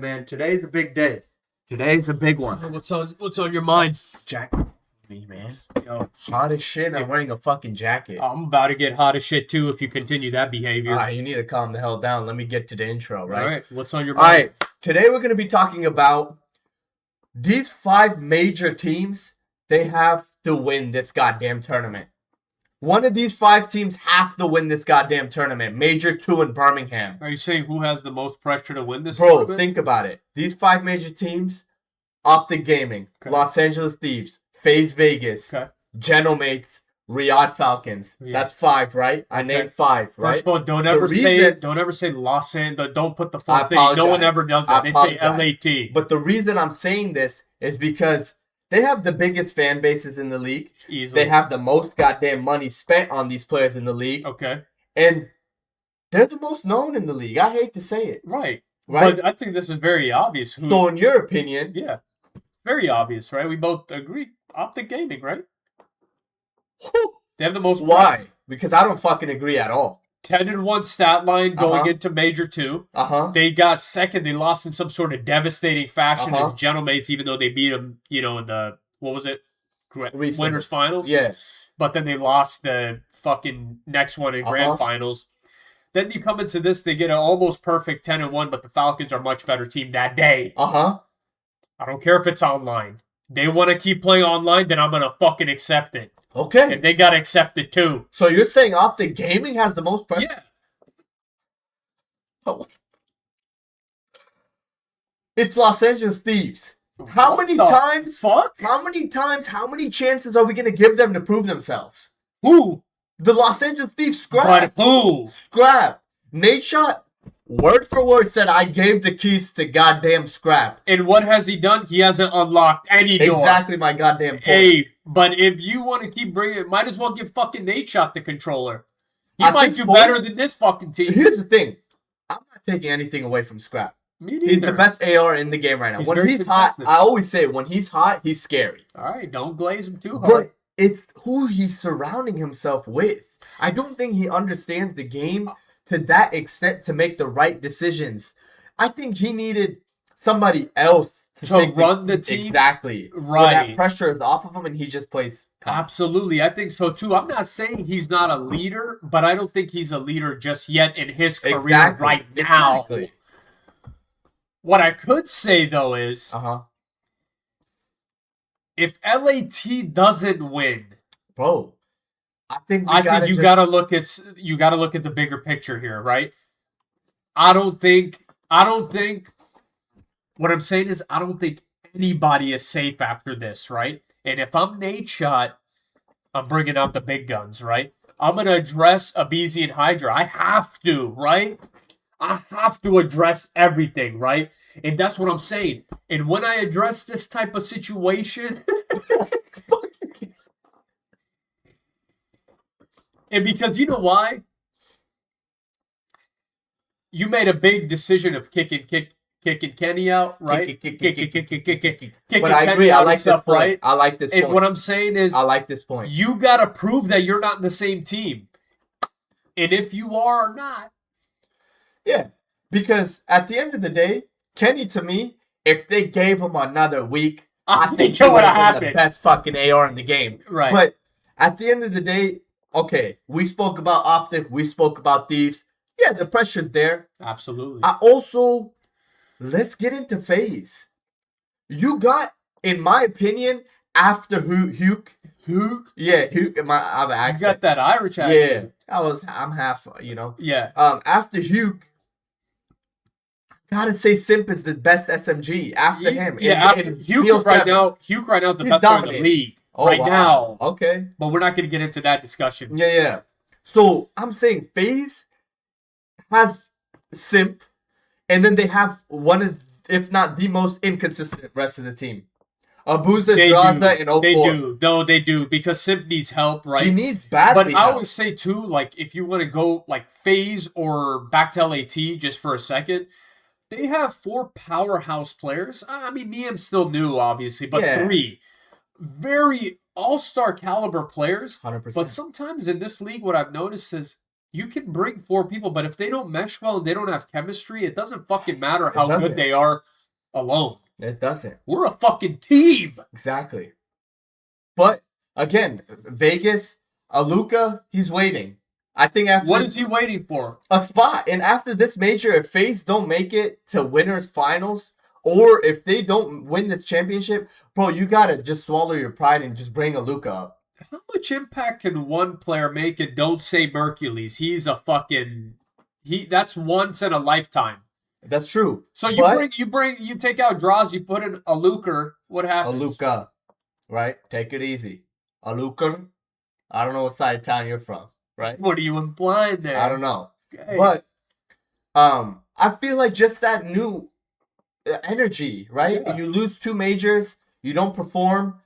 Man, today's a big day. Today's a big one. What's on your mind? Jack, me, man. Yo, Hot as shit. I'm wearing a fucking jacket. I'm about to get hot as shit too if you continue that behavior. Alright, you need to calm the hell down. Let me get to the intro, right? All right. What's on your mind? Alright, today we're going to be talking about these 5 major teams. They have to win this goddamn tournament. One of these 5 teams have to win this goddamn tournament. Major 2 in Birmingham. Are you saying who has the most pressure to win this Bro, tournament? think about it. These 5 major teams, Optic Gaming, Okay. Los Angeles Thieves, FaZe Vegas, Okay. Genomates, Riyadh Falcons. Yeah. That's 5, right? I named 5, right? First of all, don't ever say Los Angeles. Don't put the full I thing. No one apologize. ever does I that. They say apologize. LAT. But the reason I'm saying this is because they have the biggest fan bases in the league. Easily. They have the most goddamn money spent on these players in the league. Okay. And they're the most known in the league. I hate to say it. Right. Right? But I think this is very obvious. So in your opinion, Yeah. Very obvious, right? We both agree. Optic Gaming, right? They have the most. why? Because I don't fucking agree at all. 10-1 stat line going Uh-huh. into Major 2. Uh-huh. They got second. They lost in some sort of devastating fashion Uh-huh. to Genomates, even though they beat them, in the, what was it? Recently. Winners Finals? Yeah. But then they lost the fucking next one in Grand Finals. Then you come into this, they get an almost perfect 10-1, but the Falcons are a much better team that day. Uh-huh. I don't care if it's online. They want to keep playing online, then I'm going to fucking accept it. Okay. And they got to accept it too. So you're saying Optic Gaming has the most pressure? Yeah. Oh. It's Los Angeles Thieves. How What many the times? fuck? How many chances are we going to give them to prove themselves? Who? The Los Angeles Thieves But scrap. who? Scrap. Nate Shot, word for word, said I gave the keys to goddamn Scrap. And what has he done? He hasn't unlocked any door. Exactly my goddamn point. Hey, but if you want to keep bringing it, might as well give fucking Nate Shot the controller. He At might this do point- better than this fucking team. Here's the thing. I'm not taking anything away from Scrap. Me neither. He's the best AR in the game right now. He's When very he's hot, consistent. I always say when he's hot, he's scary. All right, don't glaze him too But hard. it's who he's surrounding himself with. I don't think he understands the game to that extent to make the right decisions. I think he needed somebody else To take run the team? Exactly. Where Right. that pressure is off of him and he just plays calm. Absolutely, I think so too. I'm not saying he's not a leader, but I don't think he's a leader just yet in his career Exactly. right now. Exactly. What I could say though is, Uh-huh. if LAT doesn't win, Bro, I think you gotta look at the bigger picture here, right? I don't think what I'm saying is I don't think anybody is safe after this, right? And if I'm Nate Shot, I'm bringing out the big guns, right? I'm gonna address Abizi and Hydra. I have to, right? I have to address everything, right? And that's what I'm saying. And when I address this type of situation, and because you know why? You made a big decision of kicking Kenny out, right? Kicking But I Kenny agree. I out like and this stuff, point. right? I like this And point. what I'm saying is, I like this point. you gotta prove that you're not in the same team. And if you are or not, Yeah, because at the end of the day, Kenny, to me, if they gave him another week, I think he it would would've have been happened. the best fucking AR in the game. right? But at the end of the day, okay, we spoke about Optic, we spoke about Thieves. Yeah, the pressure's there. Absolutely. Let's get into FaZe. You got, in my opinion, after Huke. Yeah, Huke. I have an You accent. got that Irish accent. Yeah, I'm half, Yeah. After Huke, gotta say Simp is the best SMG after him. Yeah, in Hugh right BO7. now is the He's best player in the dominating. league Oh, right wow. now. Okay. But we're not going to get into that discussion. Yeah. So I'm saying FaZe has Simp, and then they have one of, if not the most inconsistent rest of the team. Abuza, Draza, and 04. They do. No, they do. Because Simp needs help, right? He needs badly But I help. always say, too, like, if you want to go, like, FaZe or back to LAT just for a second, they have 4 powerhouse players. I mean, Niam's still new, obviously, but Yeah. 3 very all-star caliber players. 100%. But sometimes in this league, what I've noticed is You can bring 4 people, but if they don't mesh well and they don't have chemistry, it doesn't fucking matter how doesn't. good they are alone. It doesn't. We're a fucking team. Exactly. But again, Vegas, Aluka, he's waiting. I think after What is he waiting for? a spot. And after this major, if FaZe don't make it to winners finals, or if they don't win this championship, bro, you gotta just swallow your pride and just bring Aluka up. How much impact can one player make? And don't say Mercules. He's a fucking that's once in a lifetime. That's true. So you take out draws, you put in a Luker. What happens? Aluka, right? Take it easy. Aluka. I don't know what side of town you're from, right? What are you implying there? I don't know. Okay. But I feel like just that new energy, right? Yeah. You lose 2 majors, you don't perform,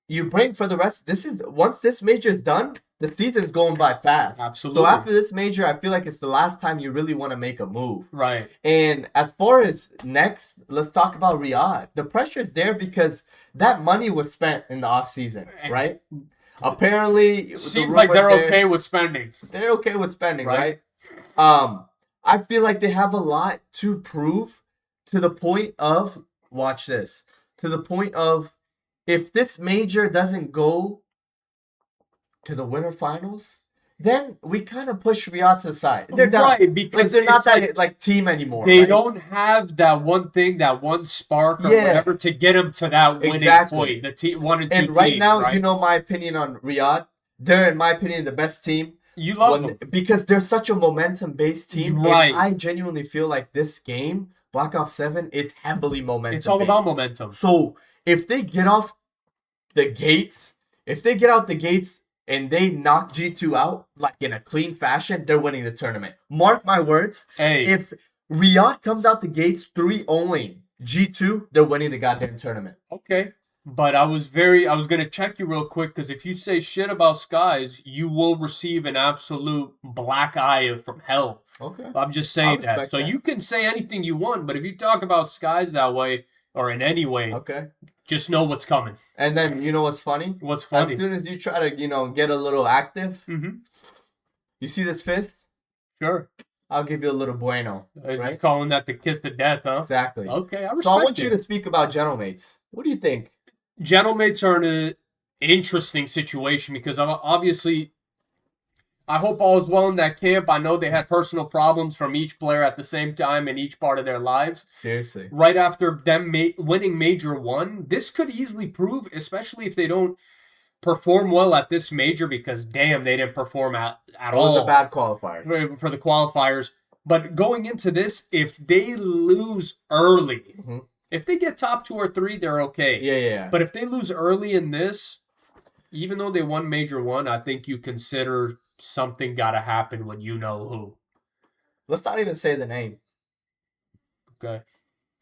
you bring for the rest. Once this major is done, the season's going by fast. Absolutely. So after this major, I feel like it's the last time you really want to make a move. Right. And as far as next, let's talk about Riyadh. The pressure is there because that money was spent in the offseason, right? Apparently, seems like they're okay with spending. They're okay with spending, right? I feel like they have a lot to prove to the point of, watch this, to the point of, if this major doesn't go to the winter finals, then we kind of push Riyadh aside. They're done. Right, because they're not that like team anymore. They right? don't have that one thing, that one spark or whatever to get them to that winning point. The team, 1 and 2 and right team, now, right? you know my opinion on Riyadh. They're, in my opinion, the best team. You love them. Because they're such a momentum-based team. Right. And I genuinely feel like this game, Black Ops 7, is heavily momentum. It's all about momentum. So if they get off the gates, and they knock G2 out, like in a clean fashion, they're winning the tournament. Mark my words. Hey. If Riyadh comes out the gates 3-0 G2, they're winning the goddamn tournament. Okay. But I was going to check you real quick, because if you say shit about Skies, you will receive an absolute black eye from hell. Okay. I'm just saying that. So you can say anything you want, but if you talk about Skies that way, or in any way, okay, just know what's coming. And then, you know what's funny? What's funny? As soon as you try to, get a little active, you see this fist? Sure. I'll give you a little bueno. Right? Right? Calling that the kiss of death, huh? Exactly. Okay, I respect So I want it. you to speak about Gentlemates. What do you think? Gentlemates are in an interesting situation because obviously, I hope all is well in that camp. I know they had personal problems from each player at the same time in each part of their lives. Seriously. Right after them winning Major 1, this could easily prove, especially if they don't perform well at this major, because damn, they didn't perform at all. It was a bad qualifier. For the qualifiers. But going into this, if they lose early, if they get top 2 or 3, they're okay. Yeah. But if they lose early in this, even though they won Major 1, I think you consider something got to happen when you know who. Let's not even say the name. Okay.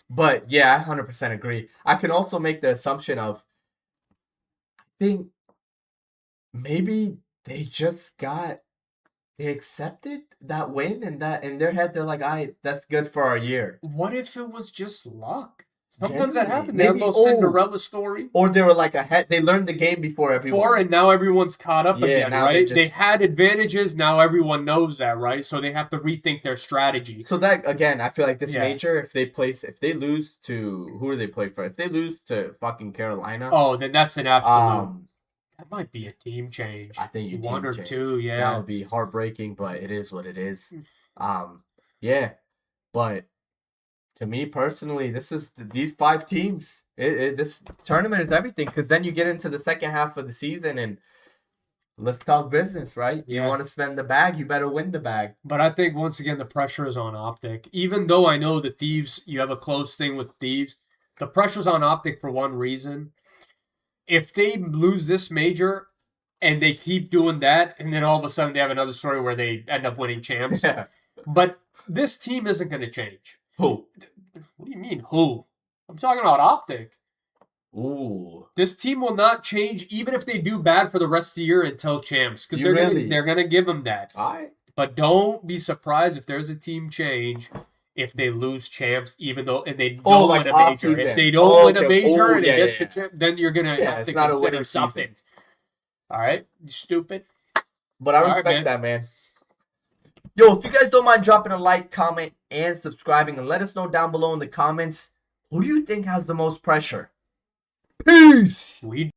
But yeah, I 100% agree. I can also make the assumption of, I think maybe they accepted that win, and that in their head they're like, that's good for our year. What if it was just luck? Sometimes that happens. Maybe, They have a little Cinderella story. Or they were like ahead. They learned the game before everyone. And now everyone's caught up again, now right? They had advantages. Now everyone knows that, right? So they have to rethink their strategy. So that, again, I feel like this major, if they lose to, who do they play for? If they lose to fucking Carolina. Oh, then that's an absolute. That might be a team change. I think you 1 or 2, yeah. That would be heartbreaking, but it is what it is. Yeah. But to me personally, these 5 teams. This tournament is everything, because then you get into the second half of the season and let's talk business, right? Yeah. You want to spend the bag, you better win the bag. But I think once again the pressure is on Optic. Even though I know the Thieves, you have a close thing with Thieves, the pressure's on Optic for one reason. If they lose this major and they keep doing that, and then all of a sudden they have another story where they end up winning champs. Yeah. But this team isn't going to change. Who? What do you mean, who? I'm talking about Optic. Ooh. This team will not change even if they do bad for the rest of the year until champs. Because they're going to give them that. All right. But don't be surprised if there's a team change if they lose champs, even though, and they don't win a major. Season. If they don't win a major and it gets to champ, then you're going to have to consider something. All right? You stupid. But I respect that, man. Yo, if you guys don't mind dropping a like, comment, and subscribing, and let us know down below in the comments, who do you think has the most pressure? Peace! We